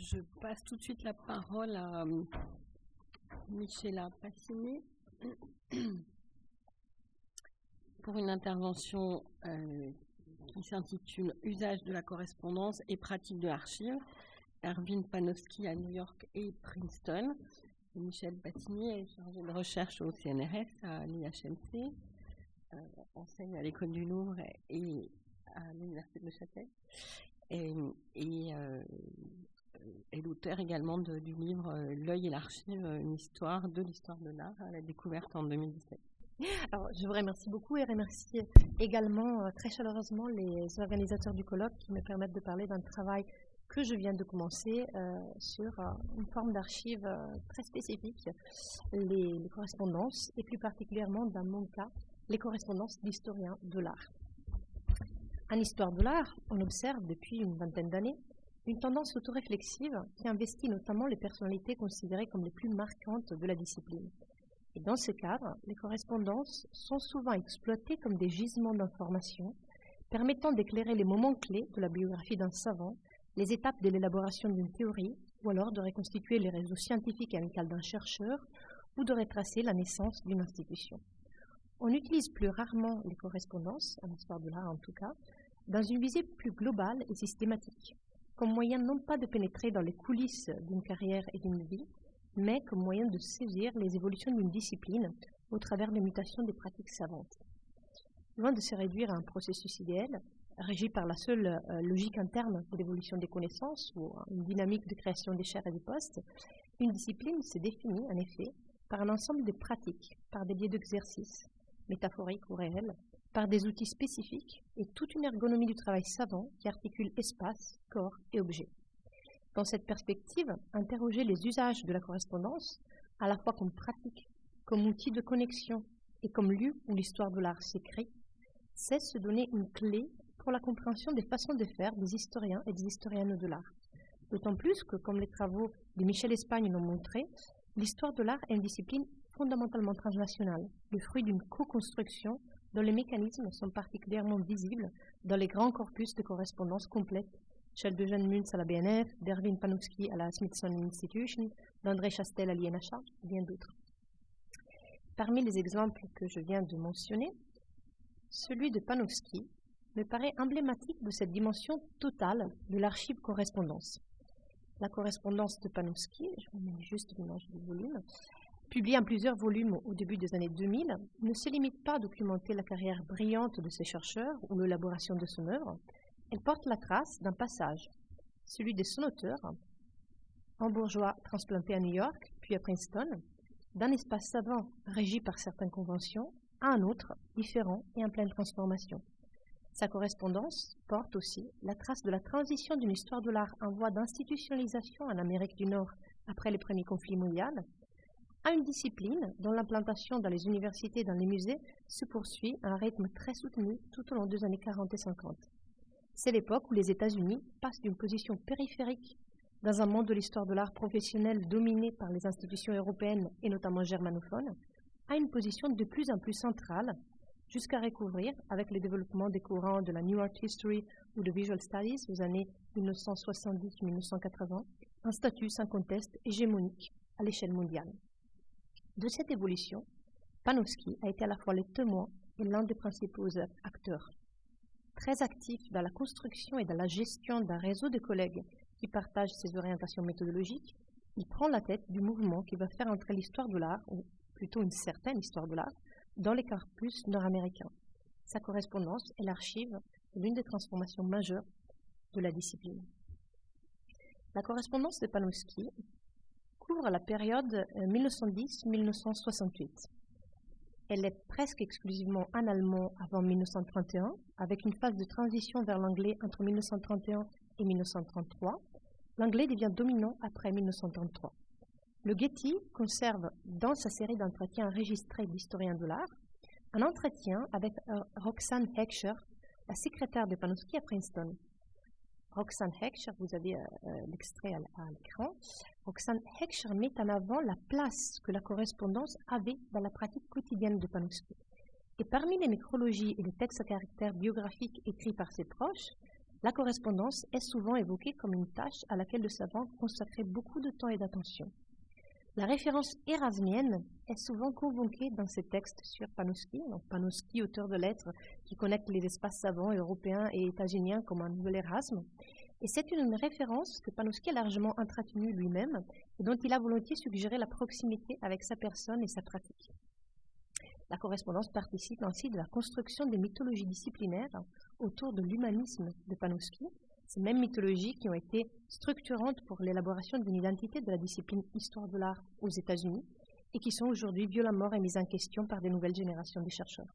Je passe tout de suite la parole à Michela Passini pour une intervention qui s'intitule « Usage de la correspondance et pratique de l'archive ». Erwin Panofsky à New York et Princeton. Et Michel Passini est chargé de recherche au CNRS à l'IHMC, enseigne à l'École du Louvre et à l'Université de Neuchâtel. Et l'auteur également du livre « L'œil et l'archive, une histoire de l'histoire de l'art » à la découverte en 2017. Alors, je vous remercie beaucoup et remercie également très chaleureusement les organisateurs du colloque qui me permettent de parler d'un travail que je viens de commencer sur une forme d'archive très spécifique, les correspondances, et plus particulièrement dans mon cas, les correspondances d'historiens de l'art. En histoire de l'art, on observe depuis une vingtaine d'années une tendance autoréflexive qui investit notamment les personnalités considérées comme les plus marquantes de la discipline. Et dans ce cadre, les correspondances sont souvent exploitées comme des gisements d'informations permettant d'éclairer les moments clés de la biographie d'un savant, les étapes de l'élaboration d'une théorie, ou alors de reconstituer les réseaux scientifiques et amicaux d'un chercheur, ou de retracer la naissance d'une institution. On utilise plus rarement les correspondances, en histoire de l'art en tout cas, dans une visée plus globale et systématique, comme moyen non pas de pénétrer dans les coulisses d'une carrière et d'une vie, mais comme moyen de saisir les évolutions d'une discipline au travers des mutations des pratiques savantes. Loin de se réduire à un processus idéal, régi par la seule logique interne de l'évolution des connaissances ou une dynamique de création des chaires et des postes, une discipline se définit en effet par un ensemble de pratiques, par des biais d'exercices, métaphoriques ou réels, par des outils spécifiques et toute une ergonomie du travail savant qui articule espace, corps et objet. Dans cette perspective, interroger les usages de la correspondance, à la fois comme pratique, comme outil de connexion et comme lieu où l'histoire de l'art s'écrit, c'est se donner une clé pour la compréhension des façons de faire des historiens et des historiennes de l'art. D'autant plus que, comme les travaux de Michel Espagne l'ont montré, l'histoire de l'art est une discipline fondamentalement transnationale, le fruit d'une co-construction dont les mécanismes sont particulièrement visibles dans les grands corpus de correspondance complètes, celle de Jeanne Muntz à la BNF, d'Erwin Panofsky à la Smithsonian Institution, d'André Chastel à l'INHH, et bien d'autres. Parmi les exemples que je viens de mentionner, celui de Panofsky me paraît emblématique de cette dimension totale de l'archive correspondance. La correspondance de Panofsky, je vous mets juste l'image du volume, publiée en plusieurs volumes au début des années 2000, ne se limite pas à documenter la carrière brillante de ses chercheurs ou l'élaboration de son œuvre. Elle porte la trace d'un passage, celui de son auteur, hambourgeois transplanté à New York, puis à Princeton, d'un espace savant régi par certaines conventions à un autre, différent et en pleine transformation. Sa correspondance porte aussi la trace de la transition d'une histoire de l'art en voie d'institutionnalisation en Amérique du Nord après les premiers conflits mondiaux, à une discipline dont l'implantation dans les universités et dans les musées se poursuit à un rythme très soutenu tout au long des années 40 et 50. C'est l'époque où les États-Unis passent d'une position périphérique dans un monde de l'histoire de l'art professionnel dominé par les institutions européennes et notamment germanophones, à une position de plus en plus centrale, jusqu'à recouvrir, avec le développement des courants de la New Art History ou de Visual Studies aux années 1970-1980, un statut sans conteste hégémonique à l'échelle mondiale. De cette évolution, Panofsky a été à la fois le témoin et l'un des principaux acteurs. Très actif dans la construction et dans la gestion d'un réseau de collègues qui partagent ses orientations méthodologiques, il prend la tête du mouvement qui va faire entrer l'histoire de l'art, ou plutôt une certaine histoire de l'art, dans les corpus nord-américains. Sa correspondance est l'archive de l'une des transformations majeures de la discipline. La correspondance de Panofsky couvre la période 1910-1968. Elle est presque exclusivement en allemand avant 1931, avec une phase de transition vers l'anglais entre 1931 et 1933. L'anglais devient dominant après 1933. Le Getty conserve dans sa série d'entretiens enregistrés d'historiens de l'art un entretien avec Roxane Heckscher, la secrétaire de Panofsky à Princeton. Roxane Heckscher, vous avez l'extrait à l'écran. Roxane Heckscher met en avant la place que la correspondance avait dans la pratique quotidienne de Panofsky. Et parmi les nécrologies et les textes à caractère biographique écrits par ses proches, la correspondance est souvent évoquée comme une tâche à laquelle le savant consacrait beaucoup de temps et d'attention. La référence érasmienne est souvent convoquée dans ses textes sur Panofsky, donc Panofsky, auteur de lettres qui connecte les espaces savants européens et états-uniens comme un nouvel Erasme. Et c'est une référence que Panofsky a largement entretenue lui-même et dont il a volontiers suggéré la proximité avec sa personne et sa pratique. La correspondance participe ainsi de la construction des mythologies disciplinaires autour de l'humanisme de Panofsky, ces mêmes mythologies qui ont été structurantes pour l'élaboration d'une identité de la discipline histoire de l'art aux États-Unis et qui sont aujourd'hui violemment remises en question par de nouvelles générations de chercheurs.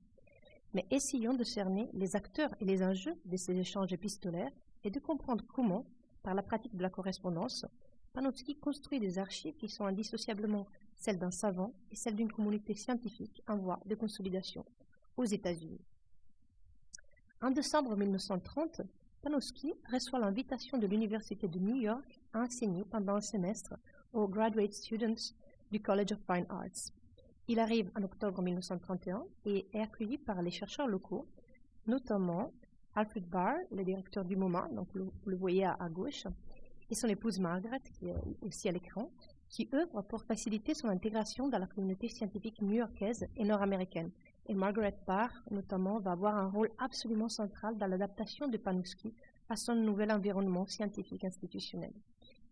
Mais essayons de cerner les acteurs et les enjeux de ces échanges épistolaires et de comprendre comment, par la pratique de la correspondance, Panofsky construit des archives qui sont indissociablement celles d'un savant et celles d'une communauté scientifique en voie de consolidation aux États-Unis. En décembre 1930, Panofsky reçoit l'invitation de l'Université de New York à enseigner pendant un semestre aux graduate students du College of Fine Arts. Il arrive en octobre 1931 et est accueilli par les chercheurs locaux, notamment Alfred Barr, le directeur du MoMA, donc vous le voyez à gauche, et son épouse Margaret, qui est aussi à l'écran, qui œuvrent pour faciliter son intégration dans la communauté scientifique new-yorkaise et nord-américaine. Et Margaret Barr, notamment, va avoir un rôle absolument central dans l'adaptation de Panofsky à son nouvel environnement scientifique institutionnel.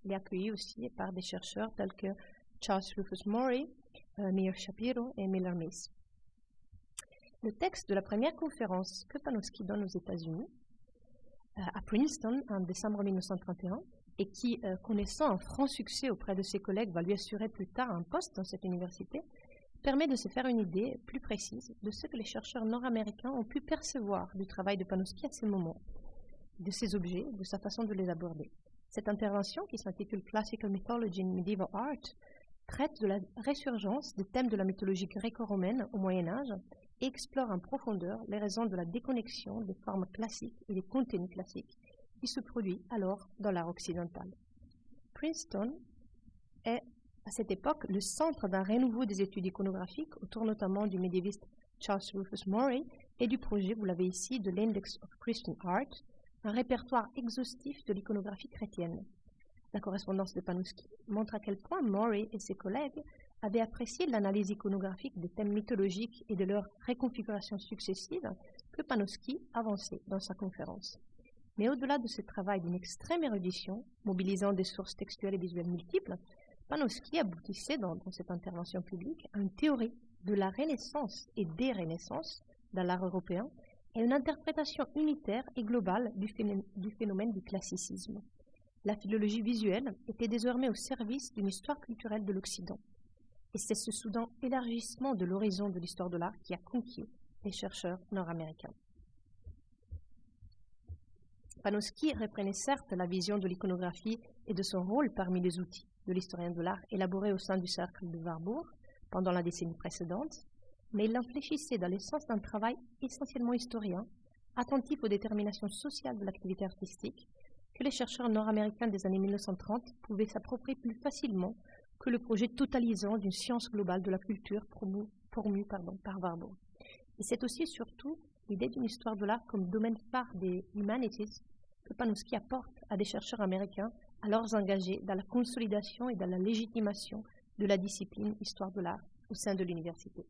Il est accueilli aussi par des chercheurs tels que Charles Rufus Maury, Meir Shapiro et Miller Meese. Le texte de la première conférence que Panofsky donne aux États-Unis, à Princeton en décembre 1931, et qui, connaissant un franc succès auprès de ses collègues, va lui assurer plus tard un poste dans cette université, permet de se faire une idée plus précise de ce que les chercheurs nord-américains ont pu percevoir du travail de Panofsky à ce moment, de ses objets, de sa façon de les aborder. Cette intervention, qui s'intitule Classical Mythology in Medieval Art, traite de la résurgence des thèmes de la mythologie gréco-romaine au Moyen-Âge et explore en profondeur les raisons de la déconnexion des formes classiques et des contenus classiques qui se produit alors dans l'art occidental. Princeton est à cette époque le centre d'un renouveau des études iconographiques autour notamment du médiéviste Charles Rufus Maury et du projet, vous l'avez ici, de l'Index of Christian Art, un répertoire exhaustif de l'iconographie chrétienne. La correspondance de Panofsky montre à quel point Maury et ses collègues avaient apprécié l'analyse iconographique des thèmes mythologiques et de leurs réconfigurations successives que Panofsky avançait dans sa conférence. Mais au-delà de ce travail d'une extrême érudition, mobilisant des sources textuelles et visuelles multiples, Panofsky aboutissait dans cette intervention publique à une théorie de la Renaissance et des Renaissances dans l'art européen et une interprétation unitaire et globale du phénomène du classicisme. La philologie visuelle était désormais au service d'une histoire culturelle de l'Occident. Et c'est ce soudain élargissement de l'horizon de l'histoire de l'art qui a conquis les chercheurs nord-américains. Panofsky reprenait certes la vision de l'iconographie et de son rôle parmi les outils de l'historien de l'art élaboré au sein du cercle de Warburg pendant la décennie précédente, mais il l'infléchissait dans le sens d'un travail essentiellement historien, attentif aux déterminations sociales de l'activité artistique, que les chercheurs nord-américains des années 1930 pouvaient s'approprier plus facilement que le projet totalisant d'une science globale de la culture promu par Warburg. Et c'est aussi et surtout l'idée d'une histoire de l'art comme domaine phare des humanities que Panofsky apporte à des chercheurs américains alors engagés dans la consolidation et dans la légitimation de la discipline histoire de l'art au sein de l'université.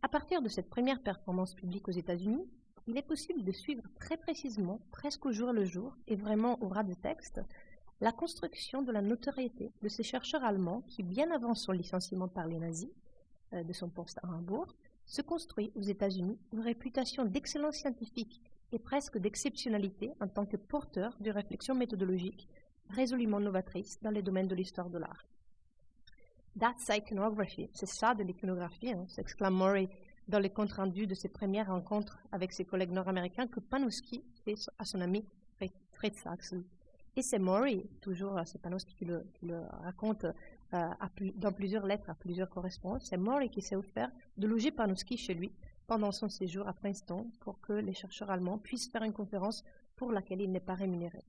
À partir de cette première performance publique aux États-Unis, il est possible de suivre très précisément, presque au jour le jour, et vraiment au ras de texte, la construction de la notoriété de ces chercheurs allemands qui, bien avant son licenciement par les nazis, de son poste à Hambourg, se construit aux États-Unis une réputation d'excellence scientifique et presque d'exceptionnalité en tant que porteur de réflexions méthodologiques résolument novatrices dans les domaines de l'histoire de l'art. That's iconography, c'est ça de l'iconographie, s'exclame Maury dans les comptes rendus de ses premières rencontres avec ses collègues nord-américains que Panofsky fait à son ami Fritz Axel. Et c'est Maury, toujours c'est Panofsky qui le raconte dans plusieurs lettres à plusieurs correspondants, c'est Maury qui s'est offert de loger Panofsky chez lui pendant son séjour à Princeton pour que les chercheurs allemands puissent faire une conférence pour laquelle il n'est pas rémunéré.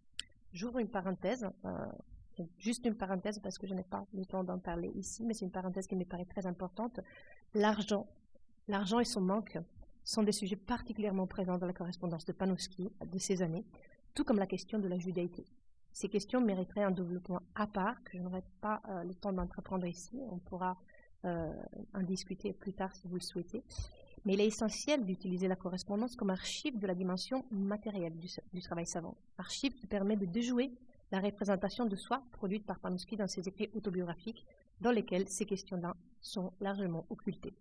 J'ouvre une parenthèse, juste une parenthèse parce que je n'ai pas le temps d'en parler ici, mais c'est une parenthèse qui me paraît très importante. L'argent et son manque sont des sujets particulièrement présents dans la correspondance de Panofsky de ces années, tout comme la question de la judaïté. Ces questions mériteraient un développement à part, que je n'aurai pas le temps d'entreprendre ici. On pourra en discuter plus tard si vous le souhaitez. Mais il est essentiel d'utiliser la correspondance comme archive de la dimension matérielle du travail savant. Archive qui permet de déjouer la représentation de soi produite par Panofsky dans ses écrits autobiographiques, dans lesquels ces questions-là sont largement occultées.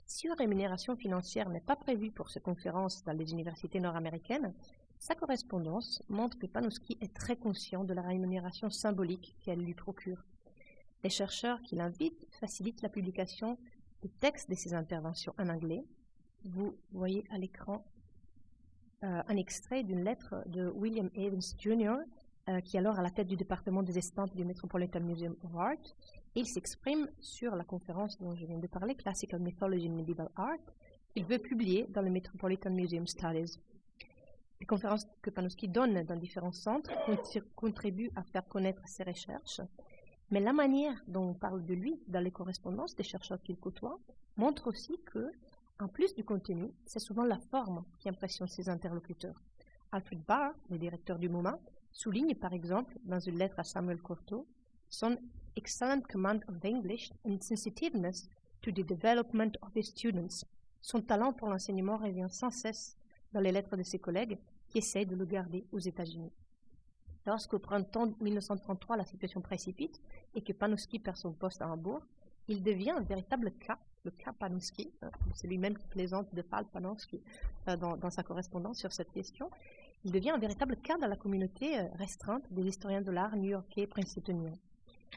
Si une rémunération financière n'est pas prévue pour ces conférences dans les universités nord-américaines, sa correspondance montre que Panofsky est très conscient de la rémunération symbolique qu'elle lui procure. Les chercheurs qui l'invitent facilitent la publication des textes de ses interventions en anglais. Vous voyez à l'écran un extrait d'une lettre de William Evans Jr., qui est alors à la tête du département des estampes du Metropolitan Museum of Art. Et il s'exprime sur la conférence dont je viens de parler, Classical Mythology and Medieval Art, qu'il veut publier dans le Metropolitan Museum Studies. Les conférences que Panofsky donne dans différents centres contribuent à faire connaître ses recherches, mais la manière dont on parle de lui dans les correspondances des chercheurs qu'il côtoie montre aussi que, en plus du contenu, c'est souvent la forme qui impressionne ses interlocuteurs. Alfred Barr, le directeur du MoMA, souligne par exemple dans une lettre à Samuel Courtauld son excellent command of English and sensitiveness to the development of his students. Son talent pour l'enseignement revient sans cesse dans les lettres de ses collègues qui essayent de le garder aux États-Unis. Lorsqu'au printemps 1933, la situation précipite et que Panofsky perd son poste à Hambourg, il devient un véritable cas, le cas Panofsky. C'est lui-même qui plaisante de Fall Panofsky dans sa correspondance sur cette question. Il devient un véritable cas dans la communauté restreinte des historiens de l'art new-yorkais et princetoniens.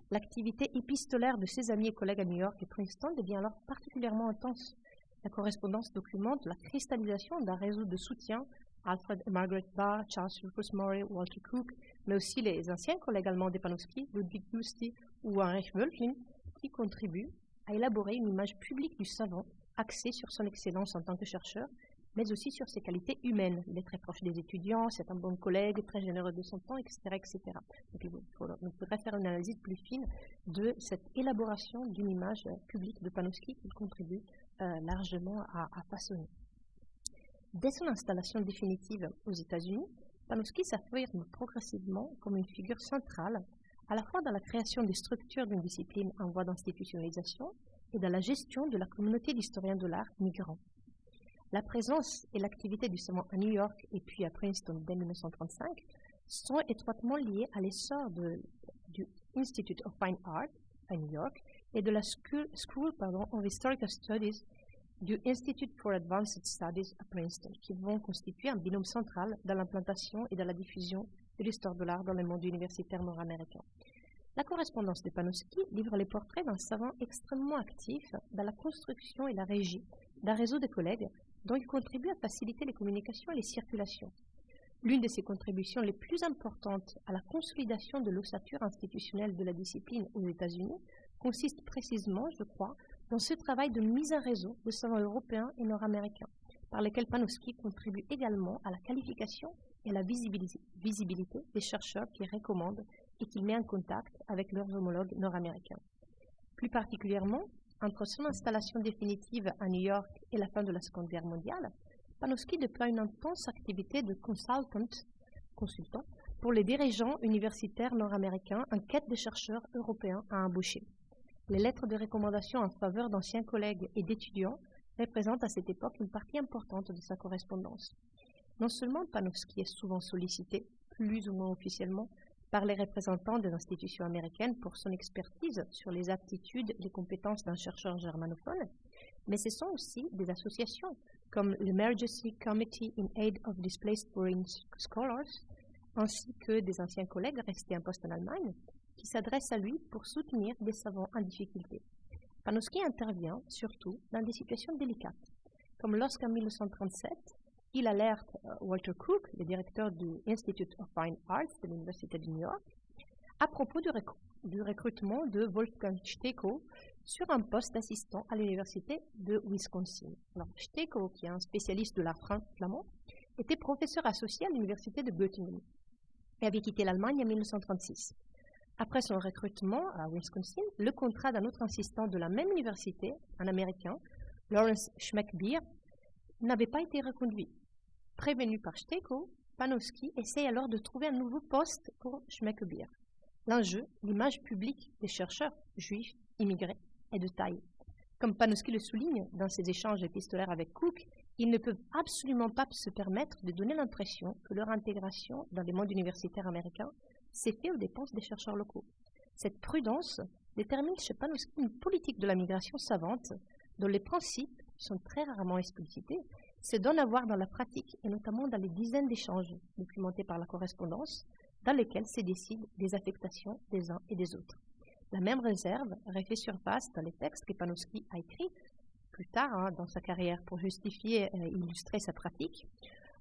L'activité épistolaire de ses amis et collègues à New York et Princeton devient alors particulièrement intense. La correspondance documente la cristallisation d'un réseau de soutien à Alfred et Margaret Barr, Charles Rufus Murray, Walter Cook, mais aussi les anciens collègues allemands de Panofsky, Ludwig Giusti ou Heinrich Wölfflin, qui contribuent à élaborer une image publique du savant axée sur son excellence en tant que chercheur, mais aussi sur ses qualités humaines. Il est très proche des étudiants, c'est un bon collègue, très généreux de son temps, etc. etc. Donc, il faudrait faire une analyse plus fine de cette élaboration d'une image publique de Panofsky qu'il contribue largement à façonner. Dès son installation définitive aux États-Unis, Panofsky s'affirme progressivement comme une figure centrale, à la fois dans la création des structures d'une discipline en voie d'institutionnalisation et dans la gestion de la communauté d'historiens de l'art migrants. La présence et l'activité du savant à New York et puis à Princeton dès 1935 sont étroitement liées à l'essor du Institute of Fine Art à New York et de la School of Historical Studies du Institute for Advanced Studies à Princeton, qui vont constituer un binôme central dans l'implantation et dans la diffusion de l'histoire de l'art dans le monde universitaire nord-américain. La correspondance de Panofsky livre les portraits d'un savant extrêmement actif dans la construction et la régie d'un réseau de collègues dont il contribue à faciliter les communications et les circulations. L'une de ses contributions les plus importantes à la consolidation de l'ossature institutionnelle de la discipline aux États-Unis consiste précisément, je crois, dans ce travail de mise en réseau de savants européens et nord-américains, par lesquels Panofsky contribue également à la qualification et à la visibilité des chercheurs qu'il recommande et qu'il met en contact avec leurs homologues nord-américains. Plus particulièrement, entre son installation définitive à New York et la fin de la Seconde Guerre mondiale, Panofsky déploie une intense activité de consultant pour les dirigeants universitaires nord-américains en quête de chercheurs européens à embaucher. Les lettres de recommandation en faveur d'anciens collègues et d'étudiants représentent à cette époque une partie importante de sa correspondance. Non seulement Panofsky est souvent sollicité, plus ou moins officiellement, par les représentants des institutions américaines pour son expertise sur les aptitudes et les compétences d'un chercheur germanophone, mais ce sont aussi des associations comme l'Emergency Committee in Aid of Displaced Foreign Scholars, ainsi que des anciens collègues restés en poste en Allemagne, qui s'adressent à lui pour soutenir des savants en difficulté. Panofsky intervient surtout dans des situations délicates, comme lorsqu'en 1937, il alerte Walter Cook, le directeur du Institute of Fine Arts de l'Université de New York, à propos du recrutement de Wolfgang Steko sur un poste d'assistant à l'Université de Wisconsin. Alors, Steko, qui est un spécialiste de l'art flamand, était professeur associé à l'Université de Göttingen et avait quitté l'Allemagne en 1936. Après son recrutement à Wisconsin, le contrat d'un autre assistant de la même université, un Américain, Lawrence Schmeckbier, n'avait pas été reconduit. Prévenu par Steko, Panofsky essaye alors de trouver un nouveau poste pour Schmeckebeer. L'enjeu, l'image publique des chercheurs juifs immigrés, est de taille. Comme Panofsky le souligne dans ses échanges épistolaires avec Cook, ils ne peuvent absolument pas se permettre de donner l'impression que leur intégration dans les mondes universitaires américains s'est faite aux dépenses des chercheurs locaux. Cette prudence détermine chez Panofsky une politique de la migration savante dont les principes sont très rarement explicités, se donnent à voir dans la pratique et notamment dans les dizaines d'échanges documentés par la correspondance dans lesquels se décident des affectations des uns et des autres. La même réserve refait surface dans les textes que Panofsky a écrits plus tard dans sa carrière pour justifier et illustrer sa pratique.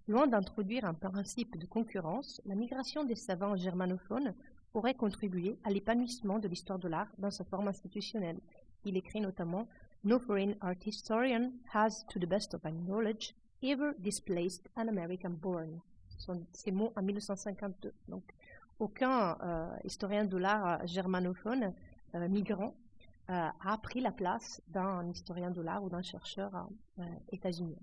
Loin d'introduire un principe de concurrence, la migration des savants germanophones aurait contribué à l'épanouissement de l'histoire de l'art dans sa forme institutionnelle. Il écrit notamment « No foreign art historian has, to the best of my knowledge, ever displaced an American born ». Ce sont ces mots en 1952. Donc, aucun historien de l'art germanophone migrant a pris la place d'un historien de l'art ou d'un chercheur états-unien.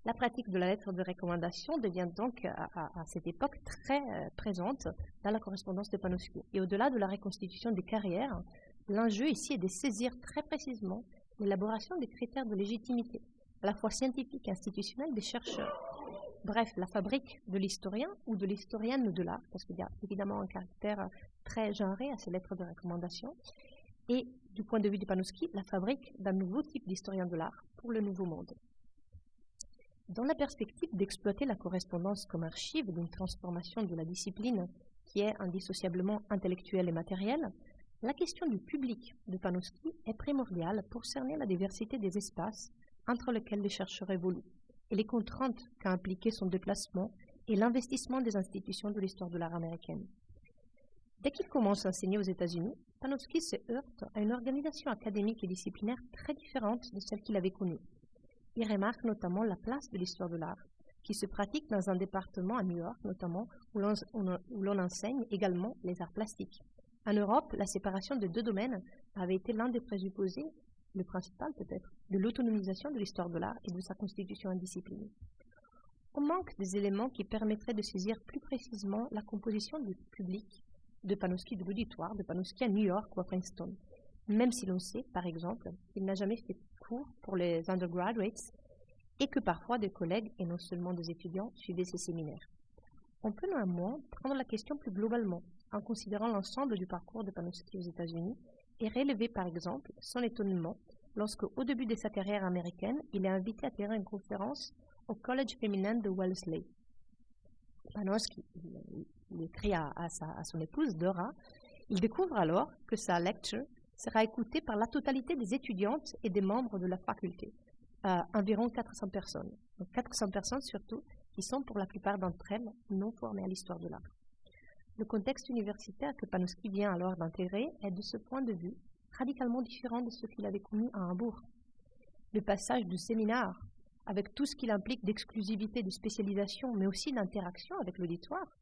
La pratique de la lettre de recommandation devient donc à cette époque très présente dans la correspondance de Panofsky. Et au-delà de la reconstitution des carrières, l'enjeu ici est de saisir très précisément l'élaboration des critères de légitimité, à la fois scientifique et institutionnelle des chercheurs. Bref, la fabrique de l'historien ou de l'historienne de l'art, parce qu'il y a évidemment un caractère très genré à ces lettres de recommandation, et du point de vue de Panofsky, la fabrique d'un nouveau type d'historien de l'art pour le nouveau monde. Dans la perspective d'exploiter la correspondance comme archive d'une transformation de la discipline qui est indissociablement intellectuelle et matérielle, la question du public de Panofsky est primordiale pour cerner la diversité des espaces entre lesquels les chercheurs évoluent et les contraintes qu'a impliqué son déplacement et l'investissement des institutions de l'histoire de l'art américaine. Dès qu'il commence à enseigner aux États-Unis, Panofsky se heurte à une organisation académique et disciplinaire très différente de celle qu'il avait connue. Il remarque notamment la place de l'histoire de l'art, qui se pratique dans un département à New York, notamment, où l'on enseigne également les arts plastiques. En Europe, la séparation de deux domaines avait été l'un des présupposés, le principal peut-être, de l'autonomisation de l'histoire de l'art et de sa constitution indisciplinée. On manque des éléments qui permettraient de saisir plus précisément la composition du public de Panofsky, de l'auditoire de Panofsky à New York ou à Princeton, même si l'on sait, par exemple, qu'il n'a jamais fait cours pour les undergraduates et que parfois des collègues, et non seulement des étudiants, suivaient ces séminaires. On peut néanmoins prendre la question plus globalement, en considérant l'ensemble du parcours de Panofsky aux États-Unis, et relever par exemple son étonnement lorsque, au début de sa carrière américaine, il est invité à tenir une conférence au Collège féminin de Wellesley. Panofsky, il écrit à son épouse, Dora, il découvre alors que sa lecture sera écoutée par la totalité des étudiantes et des membres de la faculté, environ 400 personnes. Donc 400 personnes surtout, qui sont pour la plupart d'entre elles non formées à l'histoire de l'art. Le contexte universitaire que Panofsky vient alors d'intégrer est de ce point de vue radicalement différent de ce qu'il avait connu à Hambourg. Le passage du séminaire, avec tout ce qu'il implique d'exclusivité, de spécialisation, mais aussi d'interaction avec l'auditoire,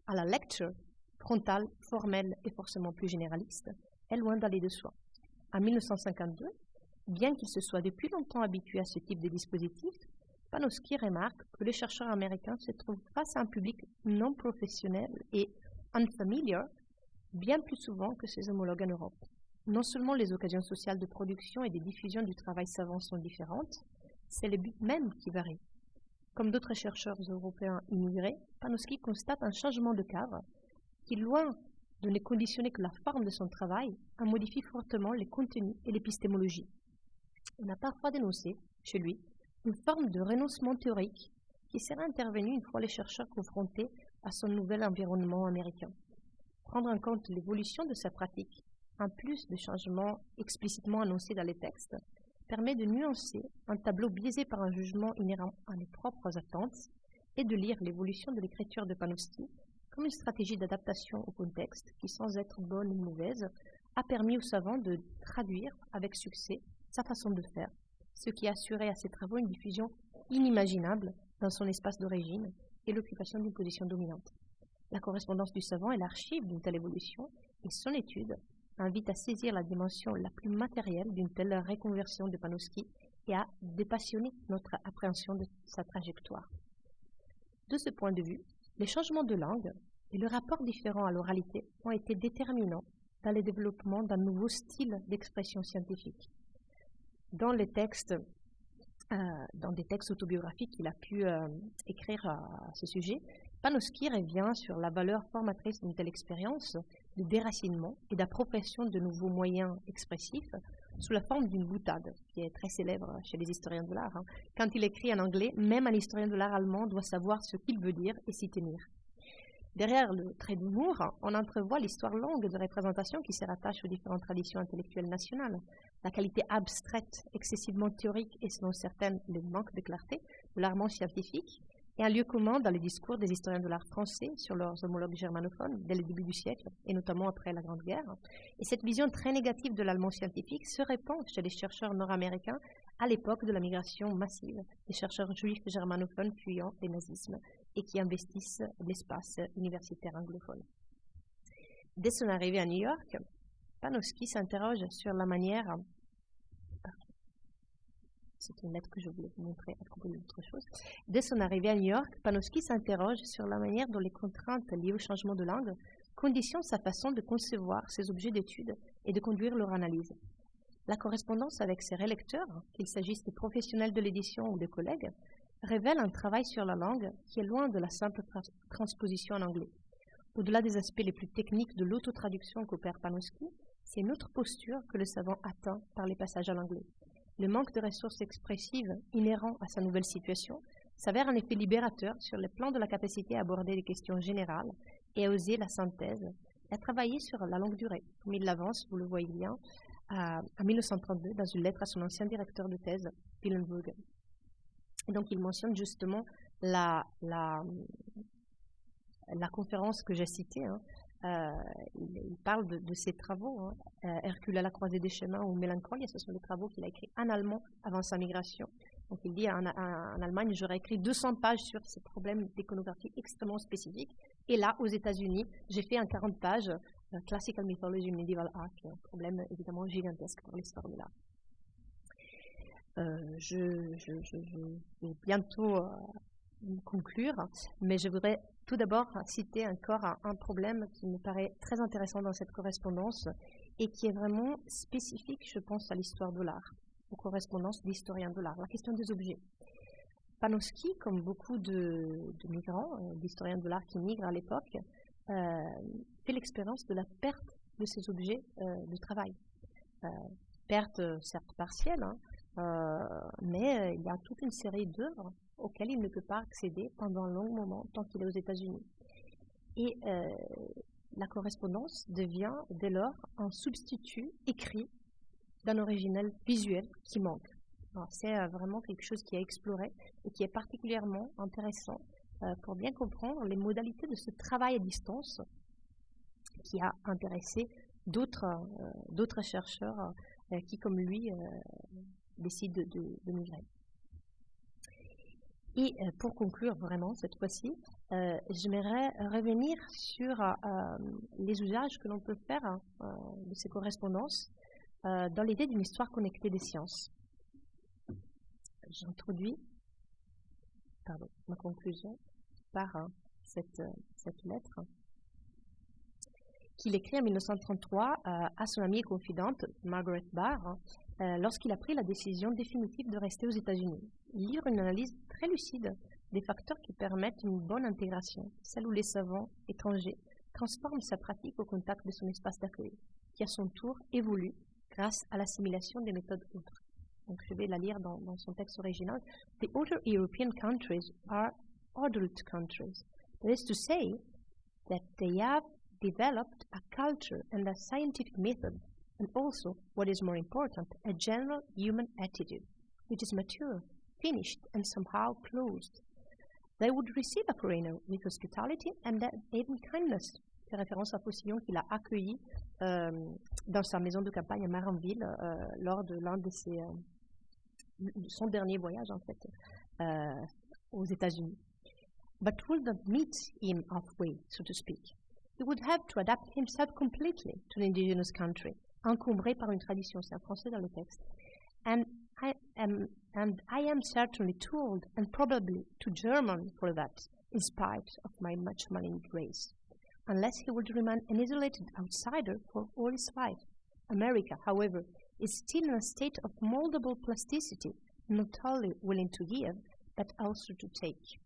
à la lecture, frontale, formelle et forcément plus généraliste, est loin d'aller de soi. En 1952, bien qu'il se soit depuis longtemps habitué à ce type de dispositif, Panofsky remarque que les chercheurs américains se trouvent face à un public non professionnel et unfamiliar bien plus souvent que ses homologues en Europe. Non seulement les occasions sociales de production et de diffusion du travail savant sont différentes, c'est le but même qui varie. Comme d'autres chercheurs européens immigrés, Panofsky constate un changement de cadre qui, loin de ne conditionner que la forme de son travail, en modifie fortement les contenus et l'épistémologie. On a parfois dénoncé, chez lui, une forme de renoncement théorique qui serait intervenue une fois les chercheurs confrontés à son nouvel environnement américain. Prendre en compte l'évolution de sa pratique, en plus de changements explicitement annoncés dans les textes, permet de nuancer un tableau biaisé par un jugement inhérent à nos propres attentes et de lire l'évolution de l'écriture de Panofsky comme une stratégie d'adaptation au contexte qui, sans être bonne ou mauvaise, a permis aux savants de traduire avec succès sa façon de faire, ce qui a assuré à ses travaux une diffusion inimaginable dans son espace d'origine et l'occupation d'une position dominante. La correspondance du savant est l'archive d'une telle évolution et son étude invite à saisir la dimension la plus matérielle d'une telle reconversion de Panofsky et à dépassionner notre appréhension de sa trajectoire. De ce point de vue, les changements de langue et le rapport différent à l'oralité ont été déterminants dans le développement d'un nouveau style d'expression scientifique. Dans des textes autobiographiques qu'il a pu écrire à ce sujet, Panofsky revient sur la valeur formatrice d'une telle expérience de déracinement et d'appropriation de nouveaux moyens expressifs sous la forme d'une boutade, qui est très célèbre chez les historiens de l'art. Quand il écrit en anglais, même un historien de l'art allemand doit savoir ce qu'il veut dire et s'y tenir. Derrière le trait d'humour, on entrevoit l'histoire longue de représentation qui se rattache aux différentes traditions intellectuelles nationales. La qualité abstraite, excessivement théorique et selon certaines le manque de clarté de l'art scientifique est un lieu commun dans les discours des historiens de l'art français sur leurs homologues germanophones dès le début du siècle et notamment après la Grande Guerre. Et cette vision très négative de l'allemand scientifique se répand chez les chercheurs nord-américains à l'époque de la migration massive des chercheurs juifs germanophones fuyant le nazisme et qui investissent l'espace universitaire anglophone. Dès son arrivée à New York, Panofsky s'interroge sur la manière... C'est une lettre que je voulais vous montrer à propos d'autre chose. Dès son arrivée à New York, Panofsky s'interroge sur la manière dont les contraintes liées au changement de langue conditionnent sa façon de concevoir ses objets d'étude et de conduire leur analyse. La correspondance avec ses relecteurs, qu'il s'agisse des professionnels de l'édition ou des collègues, révèle un travail sur la langue qui est loin de la simple transposition en anglais. Au-delà des aspects les plus techniques de l'autotraduction qu'opère Panofsky, c'est une autre posture que le savant atteint par les passages à l'anglais. Le manque de ressources expressives inhérent à sa nouvelle situation s'avère en effet libérateur sur le plan de la capacité à aborder des questions générales et à oser la synthèse et à travailler sur la longue durée, comme il l'avance, vous le voyez bien, en 1932 dans une lettre à son ancien directeur de thèse, Pillenbrugge. Et donc il mentionne justement la conférence que j'ai citée. Il parle de ses travaux, Hercule à la croisée des chemins ou Mélancolie, ce sont des travaux qu'il a écrits en allemand avant sa migration. Donc il dit en Allemagne, j'aurais écrit 200 pages sur ces problèmes d'iconographie extrêmement spécifiques. Et là, aux États-Unis, j'ai fait en 40 pages Classical Mythology and Medieval Art, qui est un problème évidemment gigantesque pour l'histoire de l'art. Je vais bientôt conclure, mais je voudrais tout d'abord citer encore un problème qui me paraît très intéressant dans cette correspondance et qui est vraiment spécifique, je pense, à l'histoire de l'art, aux correspondances d'historiens de l'art, la question des objets. Panofsky, comme beaucoup de migrants, d'historiens de l'art qui migrent à l'époque, fait l'expérience de la perte de ces objets de travail. Perte certes partielle, mais il y a toute une série d'œuvres auxquelles il ne peut pas accéder pendant un long moment tant qu'il est aux États-Unis. Et la correspondance devient dès lors un substitut écrit d'un original visuel qui manque. C'est vraiment quelque chose qui est exploré et qui est particulièrement intéressant pour bien comprendre les modalités de ce travail à distance qui a intéressé d'autres chercheurs qui, comme lui, décident de migrer. Et pour conclure vraiment cette fois-ci, j'aimerais revenir sur les usages que l'on peut faire de ces correspondances dans l'idée d'une histoire connectée des sciences. J'introduis ma conclusion par cette lettre qu'il écrit en 1933 à son amie et confidente Margaret Barr lorsqu'il a pris la décision définitive de rester aux États-Unis. Il livre une analyse très lucide des facteurs qui permettent une bonne intégration, celle où les savants étrangers transforment sa pratique au contact de son espace d'accueil, qui à son tour évolue grâce à l'assimilation des méthodes autres. Donc je vais la lire dans son texte original. The other European countries are adult countries. That is to say that they have developed a culture and a scientific method, and also, what is more important, a general human attitude, which is mature, finished, and somehow closed. They would receive a foreigner with hospitality and even kindness. C'est référence à Faucillon qu'il a accueilli dans sa maison de campagne à Marenville lors de l'un de son dernier voyage en fait aux États-Unis. But would not meet him halfway, so to speak. He would have to adapt himself completely to the indigenous country, encombré par une tradition, c'est en français dans le texte. And I am certainly too old and probably too German for that, in spite of my much maligned race, unless he would remain an isolated outsider for all his life. America, however, is still in a state of moldable plasticity, not only willing to give, but also to take.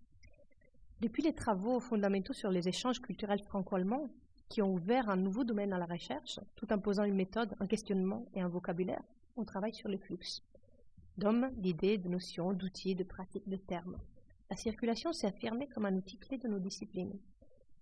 Depuis les travaux fondamentaux sur les échanges culturels franco-allemands, qui ont ouvert un nouveau domaine à la recherche, tout en posant une méthode, un questionnement et un vocabulaire, on travaille sur les flux d'hommes, d'idées, de notions, d'outils, de pratiques, de termes. La circulation s'est affirmée comme un outil clé de nos disciplines.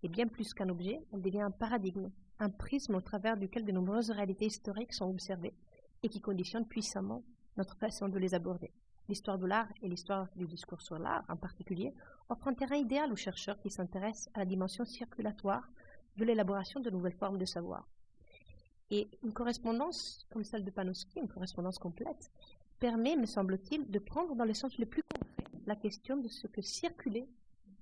Et bien plus qu'un objet, elle devient un paradigme, un prisme au travers duquel de nombreuses réalités historiques sont observées et qui conditionnent puissamment notre façon de les aborder. L'histoire de l'art et l'histoire du discours sur l'art, en particulier, offrent un terrain idéal aux chercheurs qui s'intéressent à la dimension circulatoire de l'élaboration de nouvelles formes de savoir. Et une correspondance comme celle de Panofsky, une correspondance complète, permet, me semble-t-il, de prendre dans le sens le plus concret la question de ce que circuler,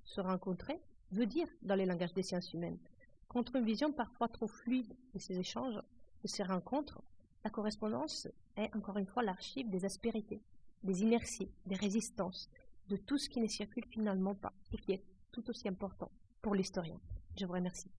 se rencontrer, veut dire dans les langages des sciences humaines. Contre une vision parfois trop fluide de ces échanges, de ces rencontres, la correspondance est encore une fois l'archive des aspérités, des inerties, des résistances, de tout ce qui ne circule finalement pas et qui est tout aussi important pour l'historien. Je vous remercie.